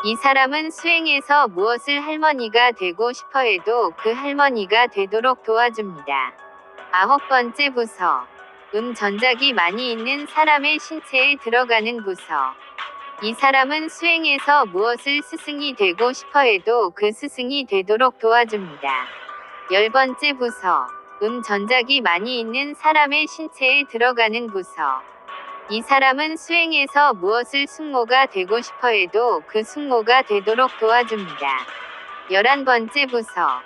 이 사람은 수행에서 무엇을 할머니가 되고 싶어 해도 그 할머니가 되도록 도와줍니다. 9번째 부서. 전작이 많이 있는 사람의 신체에 들어가는 부서. 이 사람은 수행에서 무엇을 스승이 되고 싶어 해도 그 스승이 되도록 도와줍니다. 10번째 부서. 전작이 많이 있는 사람의 신체에 들어가는 부서. 이 사람은 수행에서 무엇을 숙모가 되고 싶어 해도 그 숙모가 되도록 도와줍니다. 11번째 부서.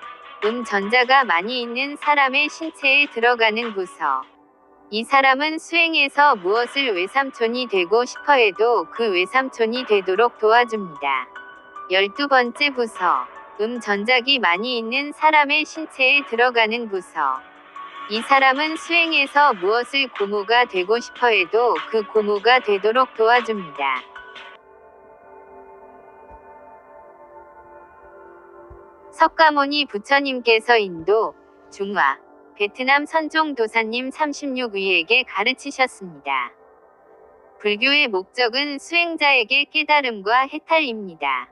전자가 많이 있는 사람의 신체에 들어가는 부서. 이 사람은 수행에서 무엇을 외삼촌이 되고 싶어 해도 그 외삼촌이 되도록 도와줍니다. 12번째 부서. 전작이 많이 있는 사람의 신체에 들어가는 부서. 이 사람은 수행에서 무엇을 고모가 되고 싶어 해도 그 고모가 되도록 도와줍니다. 석가모니 부처님께서 인도, 중화, 베트남 선종 도사님 36위에게 가르치셨습니다. 불교의 목적은 수행자에게 깨달음과 해탈입니다.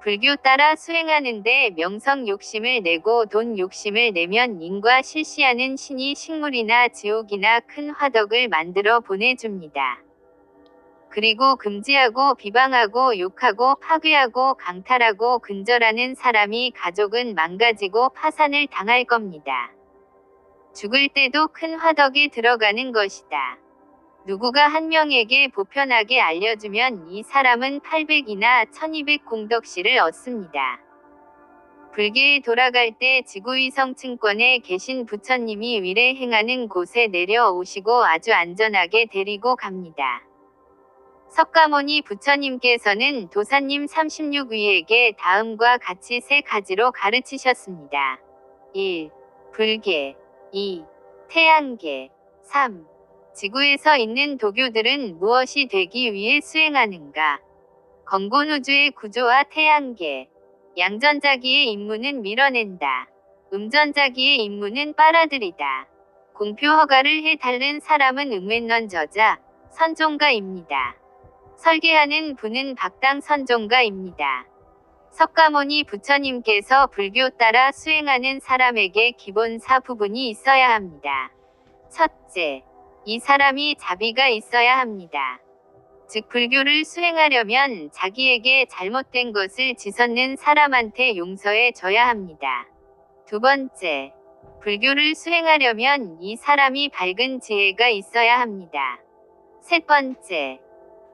불교 따라 수행하는데 명성 욕심을 내고 돈 욕심을 내면 인과 실시하는 신이 식물이나 지옥이나 큰 화덕을 만들어 보내줍니다. 그리고 금지하고 비방하고 욕하고 파괴하고 강탈하고 근절하는 사람이 가족은 망가지고 파산을 당할 겁니다. 죽을 때도 큰 화덕에 들어가는 것이다. 누구가 한 명에게 보편하게 알려주면 이 사람은 800이나 1200 공덕실을 얻습니다. 불교에 돌아갈 때 지구위성 층권에 계신 부처님이 위례 행하는 곳에 내려오시고 아주 안전하게 데리고 갑니다. 석가모니 부처님께서는 도사님 36위에게 다음과 같이 3가지로 가르치셨습니다. 1. 불계. 2. 태양계. 3. 지구에서 있는 도교들은 무엇이 되기 위해 수행하는가? 건곤우주의 구조와 태양계. 양전자기의 임무는 밀어낸다. 음전자기의 임무는 빨아들이다. 공표 허가를 해달른 사람은 음웬넌 저자, 선종가입니다. 설계하는 분은 박당 선종가입니다. 석가모니 부처님께서 불교 따라 수행하는 사람에게 기본 4부분이 있어야 합니다. 첫째, 이 사람이 자비가 있어야 합니다. 즉 불교를 수행하려면 자기에게 잘못된 것을 지선는 사람한테 용서해 줘야 합니다. 두 번째, 불교를 수행하려면 이 사람이 밝은 지혜가 있어야 합니다. 셋 번째,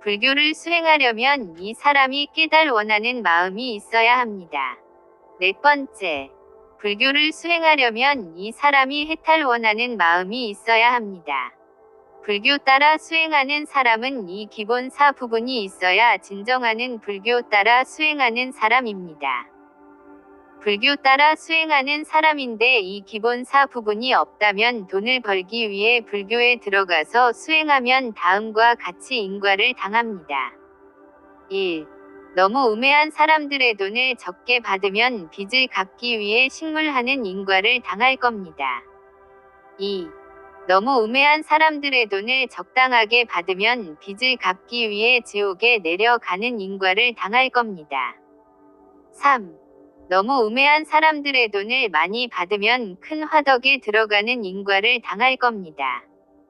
불교를 수행하려면 이 사람이 깨달 원하는 마음이 있어야 합니다. 넷 번째, 불교를 수행하려면 이 사람이 해탈 원하는 마음이 있어야 합니다. 불교 따라 수행하는 사람은 이 기본 4부분이 있어야 진정하는 불교 따라 수행하는 사람입니다. 불교 따라 수행하는 사람인데 이 기본 4부분이 없다면 돈을 벌기 위해 불교에 들어가서 수행하면 다음과 같이 인과를 당합니다. 1. 너무 우매한 사람들의 돈을 적게 받으면 빚을 갚기 위해 식물하는 인과를 당할 겁니다. 2. 너무 우매한 사람들의 돈을 적당하게 받으면 빚을 갚기 위해 지옥에 내려가는 인과를 당할 겁니다. 3. 너무 우매한 사람들의 돈을 많이 받으면 큰 화덕에 들어가는 인과를 당할 겁니다.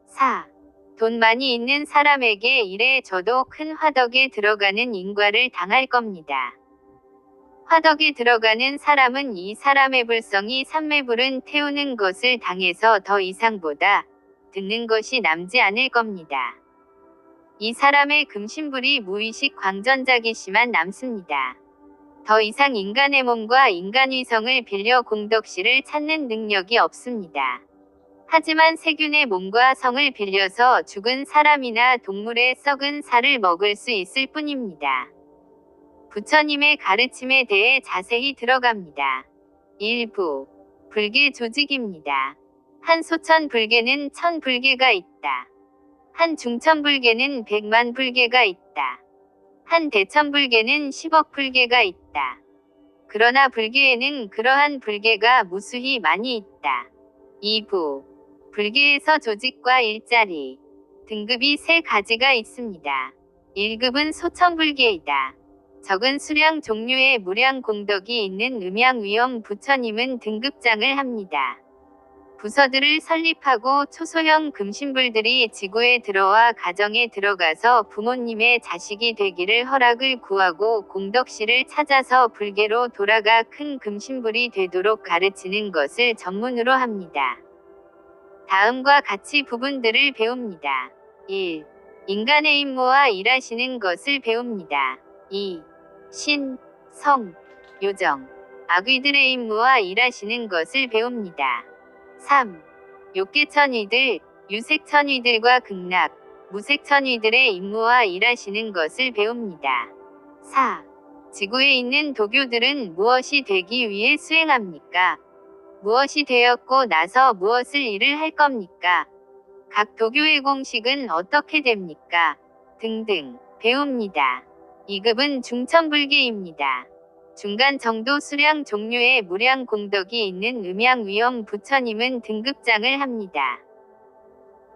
4. 돈 많이 있는 사람에게 일해 줘도 큰 화덕에 들어가는 인과를 당할 겁니다. 화덕에 들어가는 사람은 이 사람의 불성이 삼매불은 태우는 것을 당해서 더 이상보다 듣는 것이 남지 않을 겁니다. 이 사람의 금신불이 무의식 광전자기시만 남습니다. 더 이상 인간의 몸과 인간위성을 빌려 공덕실을 찾는 능력이 없습니다. 하지만 세균의 몸과 성을 빌려서 죽은 사람이나 동물의 썩은 살을 먹을 수 있을 뿐입니다. 부처님의 가르침에 대해 자세히 들어갑니다. 일부 불계 조직입니다. 한 소천 불계는 1000불계가 있다. 한 중천 불계는 100만 불계가 있다. 한 대천 불계는 10억 불계가 있다. 그러나 불계에는 그러한 불계가 무수히 많이 있다. 2부 불계에서 조직과 일자리 등급이 3가지가 있습니다. 1급은 소천불계이다. 적은 수량 종류의 무량 공덕이 있는 음양위험 부처님은 등급장을 합니다. 부서들을 설립하고 초소형 금신불들이 지구에 들어와 가정에 들어가서 부모님의 자식이 되기를 허락을 구하고 공덕씨를 찾아서 불계로 돌아가 큰 금신불이 되도록 가르치는 것을 전문으로 합니다. 다음과 같이 부분들을 배웁니다. 1. 인간의 임무와 일하시는 것을 배웁니다. 2. 신, 성, 요정, 아귀들의 임무와 일하시는 것을 배웁니다. 3. 욕계천위들, 유색천위들과 극락, 무색천위들의 임무와 일하시는 것을 배웁니다. 4. 지구에 있는 도교들은 무엇이 되기 위해 수행합니까? 무엇이 되었고 나서 무엇을 일을 할 겁니까? 각 도교의 공식은 어떻게 됩니까? 등등 배웁니다. 2급은 중천불계입니다. 중간 정도 수량 종류의 무량 공덕이 있는 음양위험 부처님은 등급장을 합니다.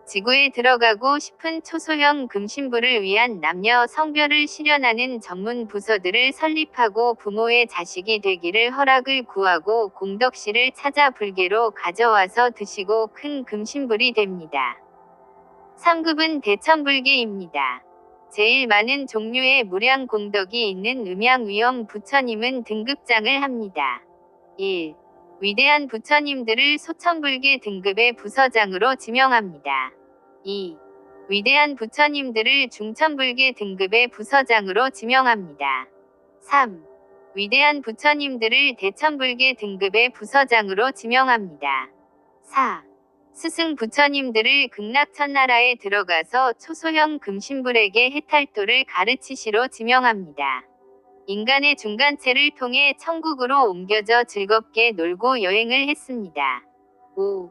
지구에 들어가고 싶은 초소형 금신불을 위한 남녀 성별을 실현하는 전문 부서들을 설립하고 부모의 자식이 되기를 허락을 구하고 공덕씨를 찾아 불계로 가져와서 드시고 큰 금신불이 됩니다. 3급은 대천불계입니다. 제일 많은 종류의 무량 공덕이 있는 음양위험 부처님은 등급장을 합니다. 1. 위대한 부처님들을 소천불계 등급의 부서장으로 지명합니다. 2. 위대한 부처님들을 중천불계 등급의 부서장으로 지명합니다. 3. 위대한 부처님들을 대천불계 등급의 부서장으로 지명합니다. 4. 스승 부처님들을 극락천나라에 들어가서 초소형 금신불에게 해탈도를 가르치시로 지명합니다. 인간의 중간체를 통해 천국으로 옮겨져 즐겁게 놀고 여행을 했습니다. 5.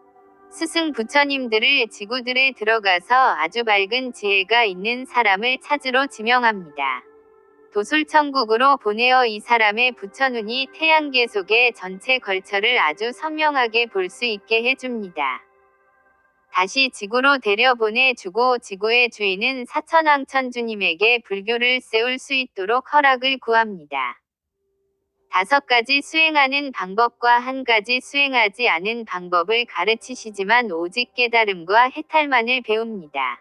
스승 부처님들을 지구들에 들어가서 아주 밝은 지혜가 있는 사람을 찾으러 지명합니다. 도솔천국으로 보내어 이 사람의 부처눈이 태양계 속의 전체 걸쳐를 아주 선명하게 볼 수 있게 해줍니다. 다시 지구로 데려보내주고 지구의 주인은 사천왕천주님에게 불교를 세울 수 있도록 허락을 구합니다. 5가지 수행하는 방법과 1가지 수행하지 않은 방법을 가르치시지만 오직 깨달음과 해탈만을 배웁니다.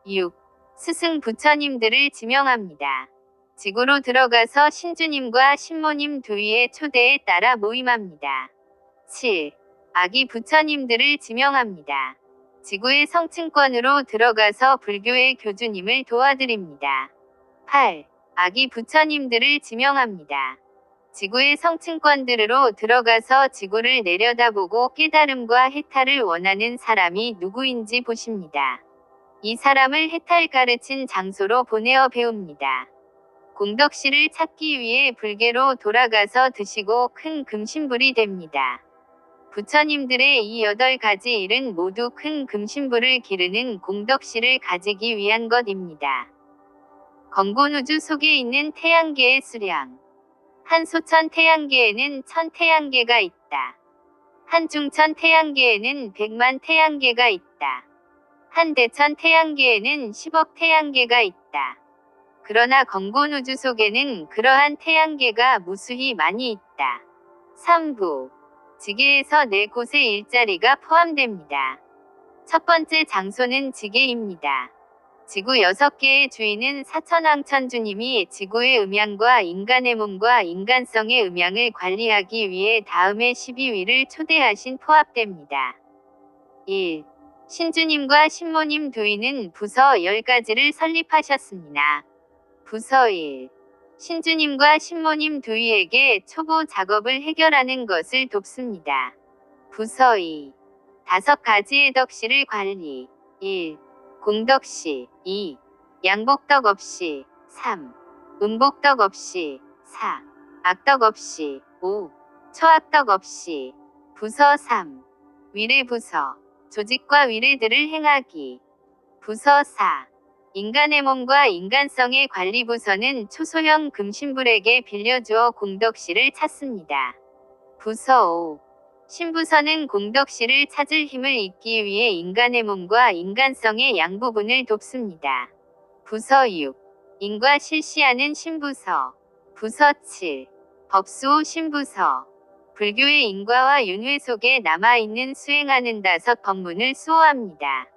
6. 스승 부처님들을 지명합니다. 지구로 들어가서 신주님과 신모님 두위의 초대에 따라 모임합니다. 7. 아기 부처님들을 지명합니다. 지구의 성층권으로 들어가서 불교의 교주님을 도와드립니다. 8. 아기 부처님들을 지명합니다. 지구의 성층권들으로 들어가서 지구를 내려다보고 깨달음과 해탈을 원하는 사람이 누구인지 보십니다. 이 사람을 해탈 가르친 장소로 보내어 배웁니다. 공덕씨를 찾기 위해 불계로 돌아가서 드시고 큰 금신불이 됩니다. 부처님들의 이 8가지 일은 모두 큰 금신불을 기르는 공덕씨를 가지기 위한 것입니다. 건곤우주 속에 있는 태양계의 수량. 한 소천 태양계에는 1000태양계가 있다. 한 중천 태양계에는 100만 태양계가 있다. 한 대천 태양계에는 10억 태양계가 있다. 그러나 건곤우주 속에는 그러한 태양계가 무수히 많이 있다. 3부 지계에서 4곳의 일자리가 포함됩니다. 첫 번째 장소는 지계입니다. 지구 6개의 주인은 사천왕천주님이 지구의 음양과 인간의 몸과 인간성의 음양을 관리하기 위해 다음의 12위를 초대하신 포함됩니다. 1. 신주님과 신모님 두위는 부서 10가지를 설립하셨습니다. 부서 1. 신주님과 신모님 두위에게 초보 작업을 해결하는 것을 돕습니다. 부서 2. 5가지의 덕씨를 관리. 1. 공덕씨. 2. 양복덕 없이. 3. 음복덕 없이. 4. 악덕 없이. 5. 초악덕 없이. 부서 3. 위례부서. 조직과 위례들을 행하기. 부서 4. 인간의 몸과 인간성의 관리부서는 초소형 금신불에게 빌려주어 공덕씨를 찾습니다. 부서 5. 신부서는 공덕씨를 찾을 힘을 잇기 위해 인간의 몸과 인간성의 양부분을 돕습니다. 부서 6. 인과 실시하는 신부서. 부서 7. 법수호 신부서. 불교의 인과와 윤회 속에 남아있는 수행하는 5법문을 수호합니다.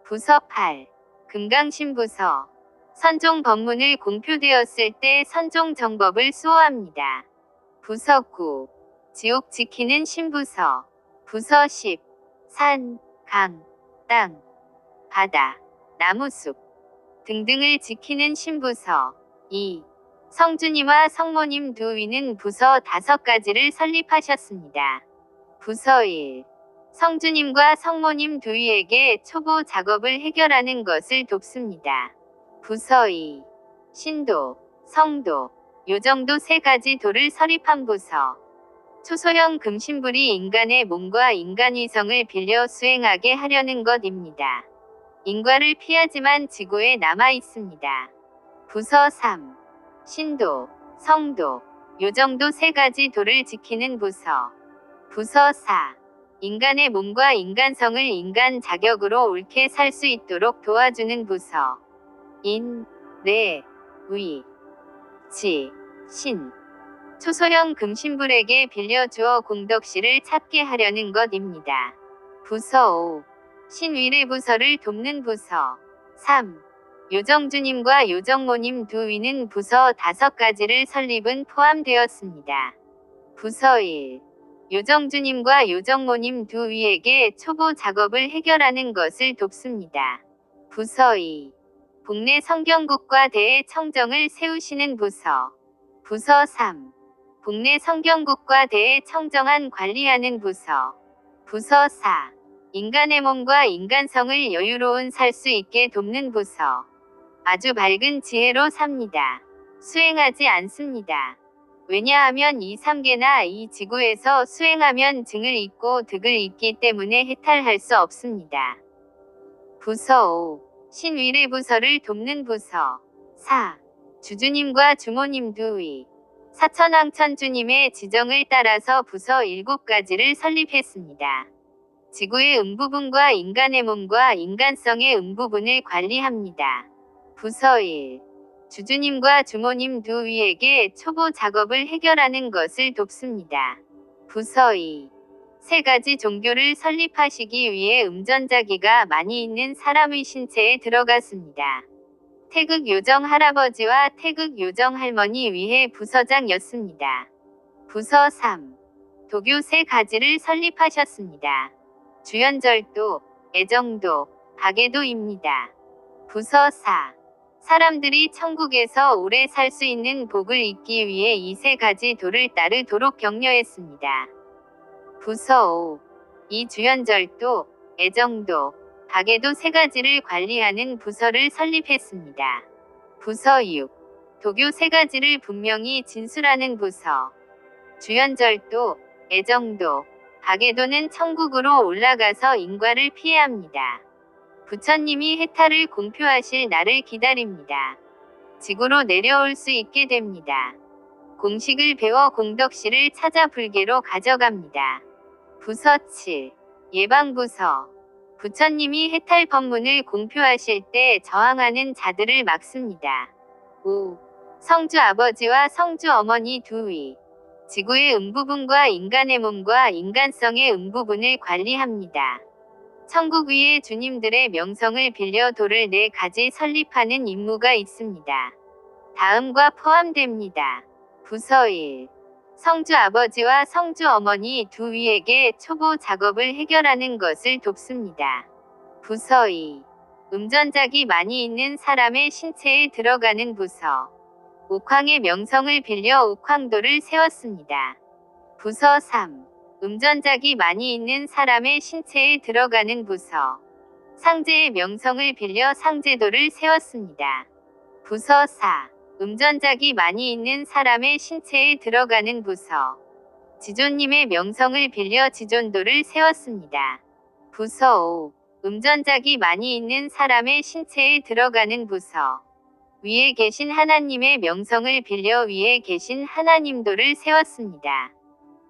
부서 8. 금강신부서. 선종 법문을 공표되었을 때 선종 정법을 수호합니다. 부서 9. 지옥 지키는 신부서. 부서 10. 산, 강, 땅, 바다, 나무숲 등등을 지키는 신부서. 2. 성주님과 성모님 두 위는 부서 5가지를 설립하셨습니다. 부서 1. 성주님과 성모님 두 위에게 초보 작업을 해결하는 것을 돕습니다. 부서 2. 신도, 성도, 요정도 3가지 도를 설립한 부서. 초소형 금신불이 인간의 몸과 인간위성을 빌려 수행하게 하려는 것입니다. 인과를 피하지만 지구에 남아 있습니다. 부서 3. 신도, 성도, 요정도 3가지 도를 지키는 부서. 부서 4. 인간의 몸과 인간성을 인간 자격으로 옳게 살 수 있도록 도와주는 부서. 인, 례, 위, 지, 신. 초소형 금신불에게 빌려주어 공덕실을 찾게 하려는 것입니다. 부서 5. 신위례부서를 돕는 부서. 3. 요정주님과 요정모님 두 위는 부서 5가지를 설립은 포함되었습니다. 부서 1. 요정주님과 요정모님 두 위에게 초보 작업을 해결하는 것을 돕습니다. 부서 2. 국내 성경국과 대의 청정을 세우시는 부서. 부서 3. 국내 성경국과 대의 청정안 관리하는 부서. 부서 4. 인간의 몸과 인간성을 여유로운 살 수 있게 돕는 부서. 아주 밝은 지혜로 삽니다. 수행하지 않습니다. 왜냐하면 이 3계나 이 지구에서 수행하면 증을 잇고 득을 잇기 때문에 해탈할 수 없습니다. 부서 5. 신위례부서를 돕는 부서. 4. 주주님과 주모님 두 위. 사천왕천주님의 지정을 따라서 부서 7가지를 설립했습니다. 지구의 음부분과 인간의 몸과 인간성의 음부분을 관리합니다. 부서 1. 주주님과 주모님 두 위에게 초보 작업을 해결하는 것을 돕습니다. 부서 2. 3가지 종교를 설립하시기 위해 음전자기가 많이 있는 사람의 신체에 들어갔습니다. 태극 요정 할아버지와 태극 요정 할머니 위해 부서장이었습니다. 부서 3. 도교 3가지를 설립하셨습니다. 주연절도, 애정도, 가계도입니다. 부서 4. 사람들이 천국에서 오래 살 수 있는 복을 잇기 위해 이 3가지 도를 따르도록 격려했습니다. 부서 5. 이 주연절도, 애정도, 가계도 3가지를 관리하는 부서를 설립했습니다. 부서 6. 도교 3가지를 분명히 진술하는 부서. 주연절도, 애정도, 가계도는 천국으로 올라가서 인과를 피해야 합니다. 부처님이 해탈을 공표하실 날을 기다립니다. 지구로 내려올 수 있게 됩니다. 공식을 배워 공덕실을 찾아 불계로 가져갑니다. 부서 7. 예방부서. 부처님이 해탈 법문을 공표하실 때 저항하는 자들을 막습니다. 5. 성주 아버지와 성주 어머니 두 위. 지구의 음부분과 인간의 몸과 인간성의 음부분을 관리합니다. 천국 위에 주님들의 명성을 빌려 도를 4가지 설립하는 임무가 있습니다. 다음과 포함됩니다. 부서 1. 성주 아버지와 성주 어머니 두 위에게 초보 작업을 해결하는 것을 돕습니다. 부서 2. 음전작이 많이 있는 사람의 신체에 들어가는 부서. 옥황의 명성을 빌려 옥황도를 세웠습니다. 부서 3. 음전작이 많이 있는 사람의 신체에 들어가는 부서. 상제의 명성을 빌려 상제도를 세웠습니다. 부서 4. 음전작이 많이 있는 사람의 신체에 들어가는 부서. 지존님의 명성을 빌려 지존도를 세웠습니다. 부서 5. 음전작이 많이 있는 사람의 신체에 들어가는 부서. 위에 계신 하나님의 명성을 빌려 위에 계신 하나님도를 세웠습니다.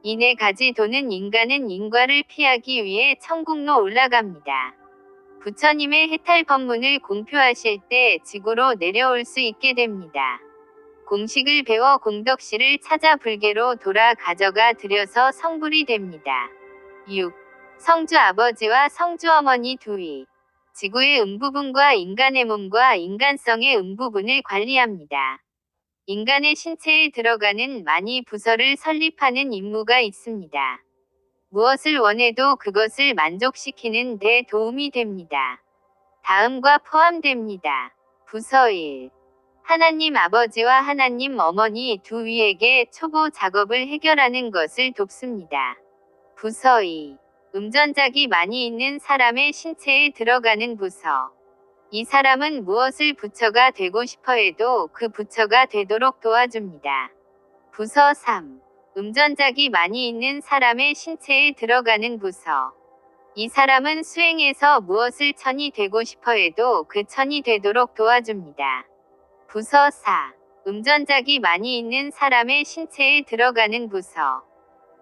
이 4가지 도는 인간은 인과를 피하기 위해 천국로 올라갑니다. 부처님의 해탈 법문을 공표하실 때 지구로 내려올 수 있게 됩니다. 공식을 배워 공덕씨를 찾아 불계로 돌아 가져가 들여서 성불이 됩니다. 6. 성주 아버지와 성주 어머니 두위. 지구의 음부분과 인간의 몸과 인간성의 음부분을 관리합니다. 인간의 신체에 들어가는 많이 부서를 설립하는 임무가 있습니다. 무엇을 원해도 그것을 만족시키는 데 도움이 됩니다. 다음과 포함됩니다. 부서 1. 하나님 아버지와 하나님 어머니 두 위에게 초보 작업을 해결하는 것을 돕습니다. 부서 2. 음전작이 많이 있는 사람의 신체에 들어가는 부서. 이 사람은 무엇을 부처가 되고 싶어 해도 그 부처가 되도록 도와줍니다. 부서 3. 음전작이 많이 있는 사람의 신체에 들어가는 부서. 이 사람은 수행에서 무엇을 천이 되고 싶어 해도 그 천이 되도록 도와줍니다. 부서 4. 음전작이 많이 있는 사람의 신체에 들어가는 부서.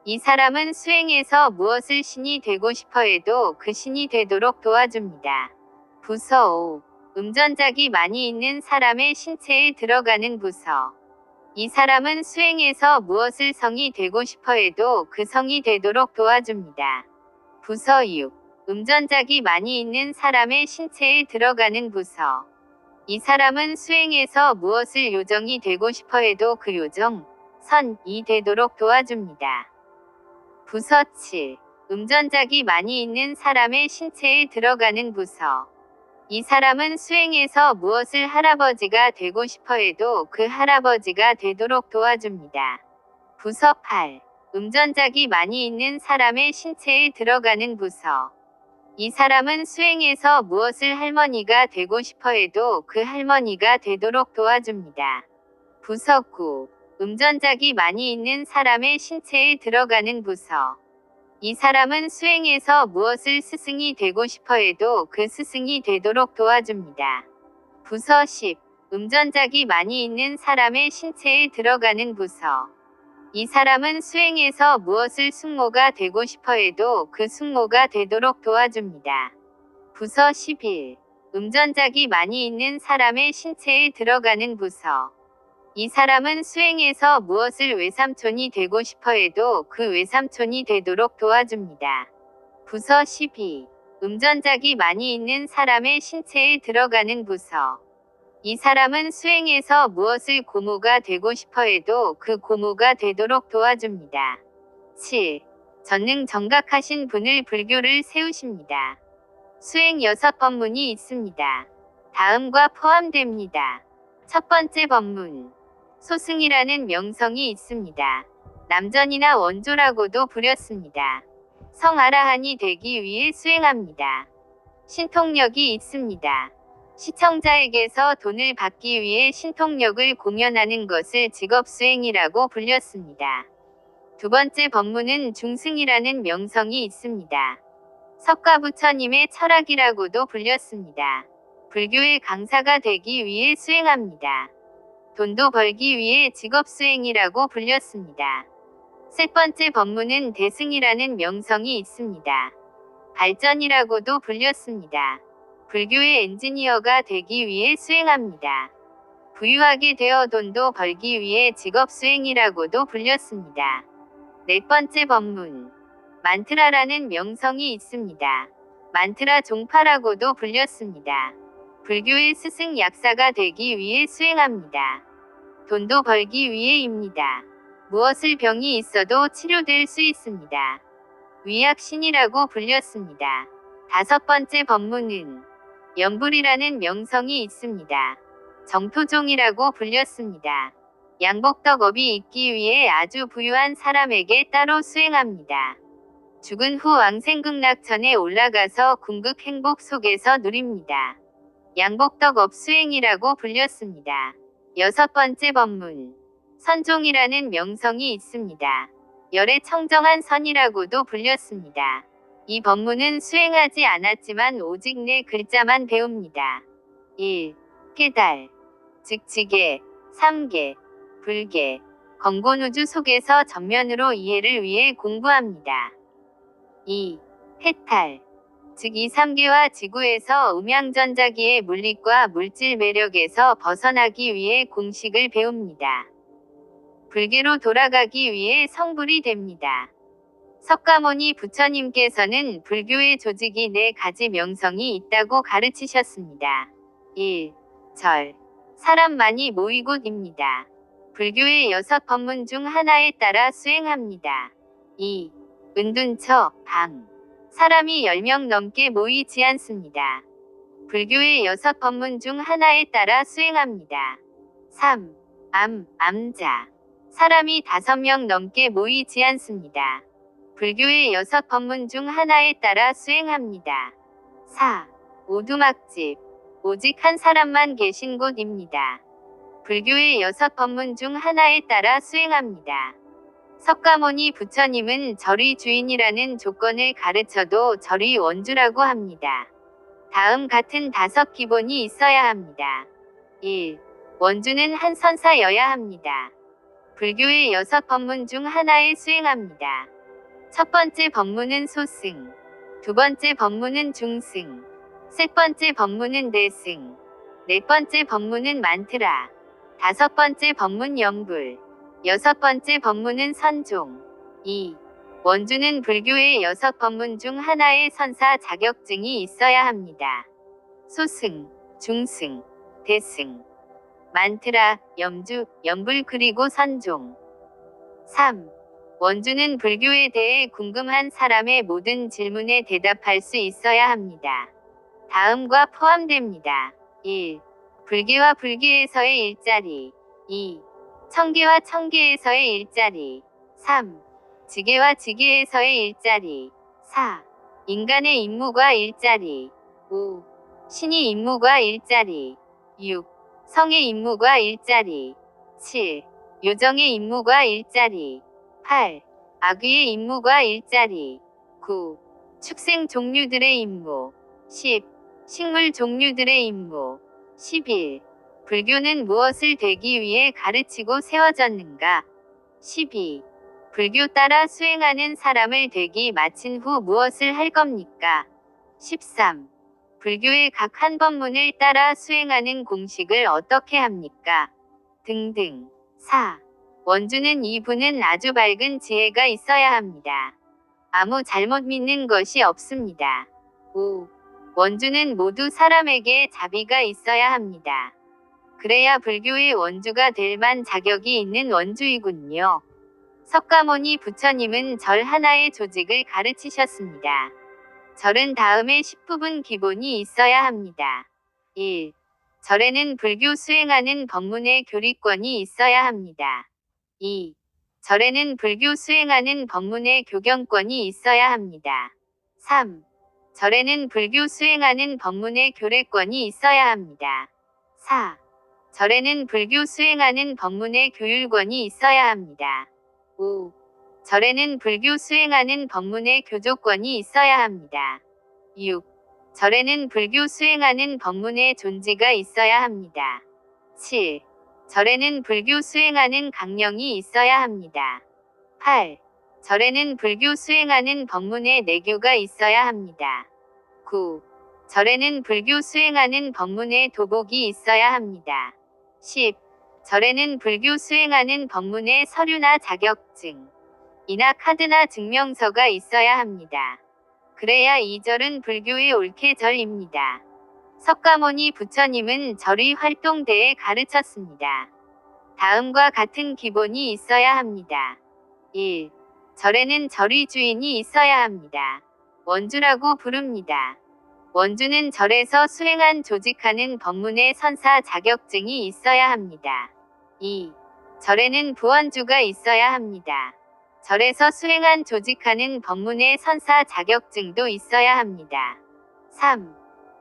이 사람은 수행에서 무엇을 신이 되고 싶어 해도 그 신이 되도록 도와줍니다. 부서 5. 음전작이 많이 있는 사람의 신체에 들어가는 부서. 이 사람은 수행에서 무엇을 성이 되고 싶어 해도 그 성이 되도록 도와줍니다. 부서 6. 음전작이 많이 있는 사람의 신체에 들어가는 부서. 이 사람은 수행에서 무엇을 요정이 되고 싶어 해도 그 요정, 선이 되도록 도와줍니다. 부서 7. 음전작이 많이 있는 사람의 신체에 들어가는 부서. 이 사람은 수행에서 무엇을 할아버지가 되고 싶어 해도 그 할아버지가 되도록 도와줍니다. 부서 8. 음전작이 많이 있는 사람의 신체에 들어가는 부서. 이 사람은 수행에서 무엇을 할머니가 되고 싶어 해도 그 할머니가 되도록 도와줍니다. 부서 9. 음전작이 많이 있는 사람의 신체에 들어가는 부서. 이 사람은 수행에서 무엇을 스승이 되고 싶어 해도 그 스승이 되도록 도와줍니다. 부서 10. 음전작이 많이 있는 사람의 신체에 들어가는 부서. 이 사람은 수행에서 무엇을 숙모가 되고 싶어 해도 그 숙모가 되도록 도와줍니다. 부서 11. 음전작이 많이 있는 사람의 신체에 들어가는 부서. 이 사람은 수행에서 무엇을 외삼촌이 되고 싶어 해도 그 외삼촌이 되도록 도와줍니다. 부서 12. 음전작이 많이 있는 사람의 신체에 들어가는 부서. 이 사람은 수행에서 무엇을 고모가 되고 싶어 해도 그 고모가 되도록 도와줍니다. 7. 전능 정각하신 분을 불교를 세우십니다. 수행 6법문이 있습니다. 다음과 포함됩니다. 첫 번째 법문. 소승이라는 명성이 있습니다. 남전이나 원조라고도 부렸습니다. 성아라한이 되기 위해 수행합니다. 신통력이 있습니다. 시청자에게서 돈을 받기 위해 신통력을 공연하는 것을 직업수행이라고 불렸습니다. 두 번째 법문은 중승이라는 명성이 있습니다. 석가부처님의 철학이라고도 불렸습니다. 불교의 강사가 되기 위해 수행합니다. 돈도 벌기 위해 직업수행이라고 불렸습니다. 세 번째 법문은 대승이라는 명성이 있습니다. 발전이라고도 불렸습니다. 불교의 엔지니어가 되기 위해 수행합니다. 부유하게 되어 돈도 벌기 위해 직업수행이라고도 불렸습니다. 네 번째 법문. 만트라라는 명성이 있습니다. 만트라 종파라고도 불렸습니다. 불교의 스승 약사가 되기 위해 수행합니다. 돈도 벌기 위해입니다. 무엇을 병이 있어도 치료될 수 있습니다. 위약신이라고 불렸습니다. 다섯 번째 법문은 연불이라는 명성이 있습니다. 정토종이라고 불렸습니다. 양복덕업이 있기 위해 아주 부유한 사람에게 따로 수행합니다. 죽은 후 왕생극락천에 올라가서 궁극 행복 속에서 누립니다. 양복덕업 수행이라고 불렸습니다. 여섯 번째 법문. 선종이라는 명성이 있습니다. 열의 청정한 선이라고도 불렸습니다. 이 법문은 수행하지 않았지만 오직 네 글자만 배웁니다. 1. 깨달. 즉 지계, 삼계, 불계, 건곤우주 속에서 전면으로 이해를 위해 공부합니다. 2. 해탈. 즉 이 3개와 지구에서 음양전자기의 물리과 물질 매력에서 벗어나기 위해 공식을 배웁니다. 불교로 돌아가기 위해 성불이 됩니다. 석가모니 부처님께서는 불교의 조직이 4가지 명성이 있다고 가르치셨습니다. 1. 절. 사람만이 모이곳입니다. 불교의 6법문 중 하나에 따라 수행합니다. 2. 은둔처, 방. 사람이 10명 넘게 모이지 않습니다. 불교의 6법문 중 하나에 따라 수행합니다. 3. 암자. 사람이 5명 넘게 모이지 않습니다. 불교의 6법문 중 하나에 따라 수행합니다. 4. 오두막집. 오직 한 사람만 계신 곳입니다. 불교의 6법문 중 하나에 따라 수행합니다. 석가모니 부처님은 절의 주인이라는 조건을 가르쳐도 절의 원주라고 합니다. 다음 같은 5기본이 있어야 합니다. 1. 원주는 한 선사여야 합니다. 불교의 6법문 중 하나에 수행합니다. 첫 번째 법문은 소승, 두 번째 법문은 중승, 세 번째 법문은 대승, 네 번째 법문은 만트라, 다섯 번째 법문 영불, 여섯 번째 법문은 선종. 2. 원주는 불교의 6법문 중 하나의 선사 자격증이 있어야 합니다. 소승, 중승, 대승, 만트라, 염주, 염불 그리고 선종. 3. 원주는 불교에 대해 궁금한 사람의 모든 질문에 대답할 수 있어야 합니다. 다음과 포함됩니다. 1. 불계와 불계에서의 일자리. 2. 청계와 청계에서의 일자리. 3. 지계와 지계에서의 일자리. 4. 인간의 임무과 일자리. 5. 신의 임무과 일자리. 6. 성의 임무과 일자리. 7. 요정의 임무과 일자리. 8. 아귀의 임무과 일자리. 9. 축생 종류들의 임무. 10. 식물 종류들의 임무. 11. 불교는 무엇을 되기 위해 가르치고 세워졌는가? 12. 불교 따라 수행하는 사람을 되기 마친 후 무엇을 할 겁니까? 13. 불교의 각 한 법문을 따라 수행하는 공식을 어떻게 합니까? 등등. 4. 원주는 이분은 아주 밝은 지혜가 있어야 합니다. 아무 잘못 믿는 것이 없습니다. 5. 원주는 모두 사람에게 자비가 있어야 합니다. 그래야 불교의 원주가 될 만 자격이 있는 원주이군요. 석가모니 부처님은 절 하나의 조직을 가르치셨습니다. 절은 다음에 10부분 기본이 있어야 합니다. 1. 절에는 불교 수행하는 법문의 교리권이 있어야 합니다. 2. 절에는 불교 수행하는 법문의 교경권이 있어야 합니다. 3. 절에는 불교 수행하는 법문의 교례권이 있어야 합니다. 4. 절에는 불교 수행하는 법문의 교율권이 있어야 합니다. 5. 절에는 불교 수행하는 법문의 교조권이 있어야 합니다. 6. 절에는 불교 수행하는 법문의 존지가 있어야 합니다. 7. 절에는 불교 수행하는 강령이 있어야 합니다. 8. 절에는 불교 수행하는 법문의 내교가 있어야 합니다. 9. 절에는 불교 수행하는 법문의 도복이 있어야 합니다. 10. 절에는 불교 수행하는 법문의 서류나 자격증, 이나 카드나 증명서가 있어야 합니다. 그래야 이 절은 불교의 옳게절입니다. 석가모니 부처님은 절의 활동대에 가르쳤습니다. 다음과 같은 기본이 있어야 합니다. 1. 절에는 절의 주인이 있어야 합니다. 원주라고 부릅니다. 원주는 절에서 수행한 조직하는 법문의 선사 자격증이 있어야 합니다. 2. 절에는 부원주가 있어야 합니다. 절에서 수행한 조직하는 법문의 선사 자격증도 있어야 합니다. 3.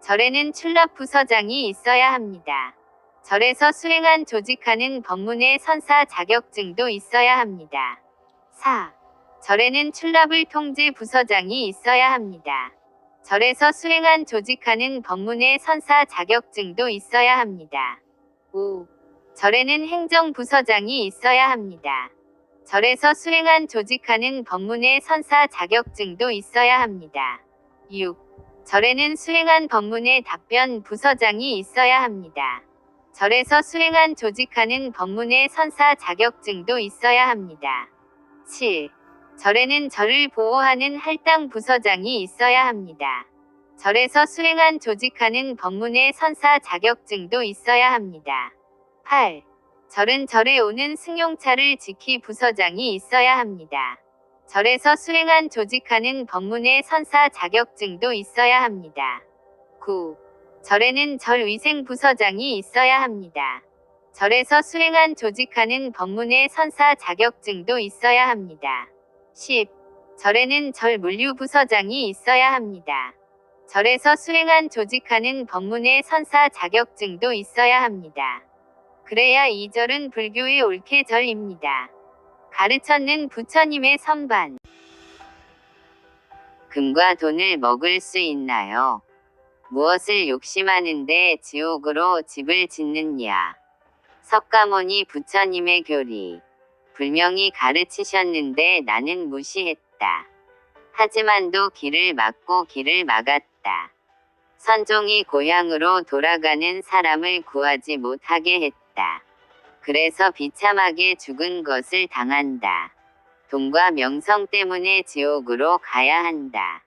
절에는 출납 부서장이 있어야 합니다. 절에서 수행한 조직하는 법문의 선사 자격증도 있어야 합니다. 4. 절에는 출납을 통제 부서장이 있어야 합니다. 절에서 수행한 조직하는 법문의 선사 자격증도 있어야 합니다. 5. 절에는 행정부서장이 있어야 합니다. 절에서 수행한 조직하는 법문의 선사 자격증도 있어야 합니다. 6. 절에는 수행한 법문의 답변 부서장이 있어야 합니다. 절에서 수행한 조직하는 법문의 선사 자격증도 있어야 합니다. 7. 절에는 절을 보호하는 할당 부서장이 있어야 합니다. 절에서 수행한 조직하는 법문의 선사 자격증도 있어야 합니다. 8. 절은 절에 오는 승용차를 지키 부서장이 있어야 합니다. 절에서 수행한 조직하는 법문의 선사 자격증도 있어야 합니다. 9. 절에는 절 위생 부서장이 있어야 합니다. 절에서 수행한 조직하는 법문의 선사 자격증도 있어야 합니다. 10. 절에는 절 물류 부서장이 있어야 합니다. 절에서 수행한 조직하는 법문의 선사 자격증도 있어야 합니다. 그래야 이 절은 불교의 옳게 절입니다. 가르쳤는 부처님의 선반. 금과 돈을 먹을 수 있나요? 무엇을 욕심하는데 지옥으로 집을 짓느냐? 석가모니 부처님의 교리. 분명히 가르치셨는데 나는 무시했다. 하지만도 길을 막고 길을 막았다. 선종이 고향으로 돌아가는 사람을 구하지 못하게 했다. 그래서 비참하게 죽은 것을 당한다. 돈과 명성 때문에 지옥으로 가야 한다.